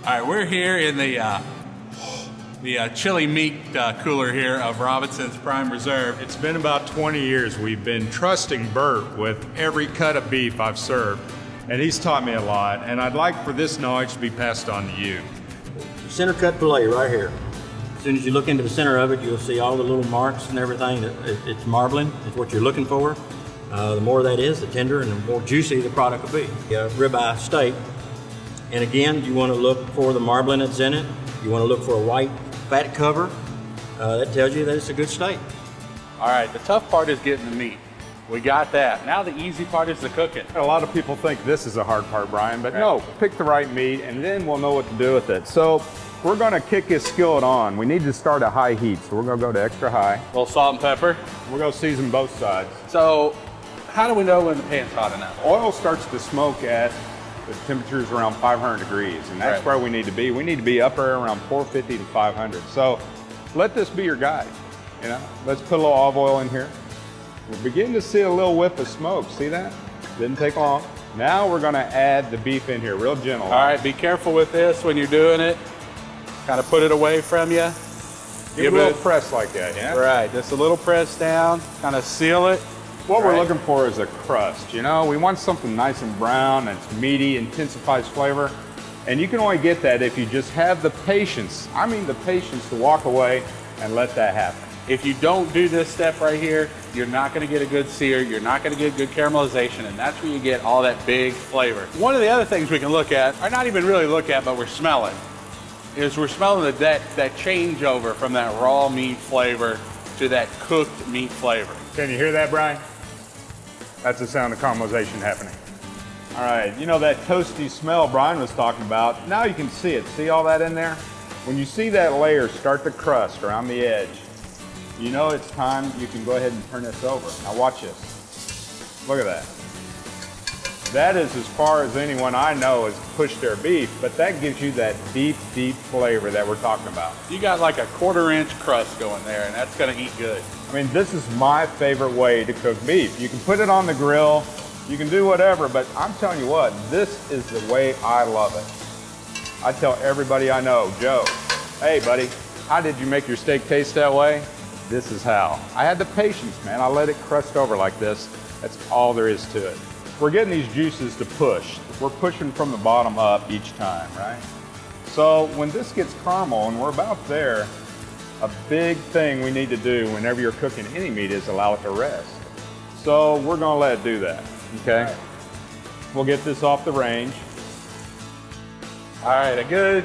All right, we're here in the chili meat cooler here of Robinson's Prime Reserve. It's been about 20 years we've been trusting Bert with every cut of beef I've served, and he's taught me a lot, and I'd like for this knowledge to be passed on to you. Center cut filet right here. As soon as you look into the center of it, you'll see all the little marks and everything. It's marbling. It's what you're looking for. The more that is, the tender and the more juicy the product will be. Ribeye steak. And again, you want to look for the marbling that's in it. You want to look for a white fat cover. That tells you that it's a good steak. All right, the tough part is getting the meat. We got that. Now the easy part is the cooking. A lot of people think this is a hard part, Brian, but no, pick the right meat and then we'll know what to do with it. So we're gonna kick this skillet on. We need to start at high heat, so we're gonna go to extra high. A little salt and pepper. We're gonna season both sides. So how do we know when the pan's hot enough? Oil starts to smoke at the temperature's around 500 degrees, and that's where we need to be. We need to be up there around 450 to 500. So let this be your guide. You know, let's put a little olive oil in here. We're beginning to see a little whiff of smoke. See that? Didn't take long. Now we're gonna add the beef in here, real gentle. All right, be careful with this when you're doing it. Kind of put it away from you. Give it a little press like that, yeah? Right, just a little press down, kind of seal it. What we're looking for is a crust, you know? We want something nice and brown, and it's meaty, intensifies flavor. And you can only get that if you just have the patience, I mean the patience to walk away and let that happen. If you don't do this step right here, you're not gonna get a good sear, you're not gonna get good caramelization, and that's where you get all that big flavor. One of the other things we can look at, or not even really look at, but we're smelling, is we're smelling that changeover from that raw meat flavor to that cooked meat flavor. Can you hear that, Brian? That's the sound of caramelization happening. All right, you know that toasty smell Brian was talking about, now you can see it. See all that in there? When you see that layer start to crust around the edge, you know it's time, you can go ahead and turn this over. Now watch this. Look at that. That is as far as anyone I know has pushed their beef, but that gives you that deep, deep flavor that we're talking about. You got like a 1/4 inch crust going there, and that's gonna eat good. I mean, this is my favorite way to cook beef. You can put it on the grill, you can do whatever, but I'm telling you what, this is the way I love it. I tell everybody I know, Joe, hey buddy, how did you make your steak taste that way? This is how. I had the patience, man. I let it crust over like this. That's all there is to it. We're getting these juices to push. We're pushing from the bottom up each time, right? So when this gets caramel, and we're about there, a big thing we need to do whenever you're cooking any meat is allow it to rest. So we're gonna let it do that, okay? Right. We'll get this off the range. All right, a good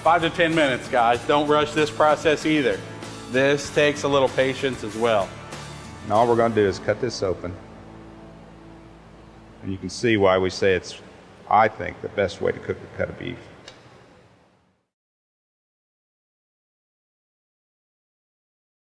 5 to 10 minutes, guys. Don't rush this process either. This takes a little patience as well. And all we're gonna do is cut this open. And you can see why we say it's, I think, the best way to cook a cut of beef.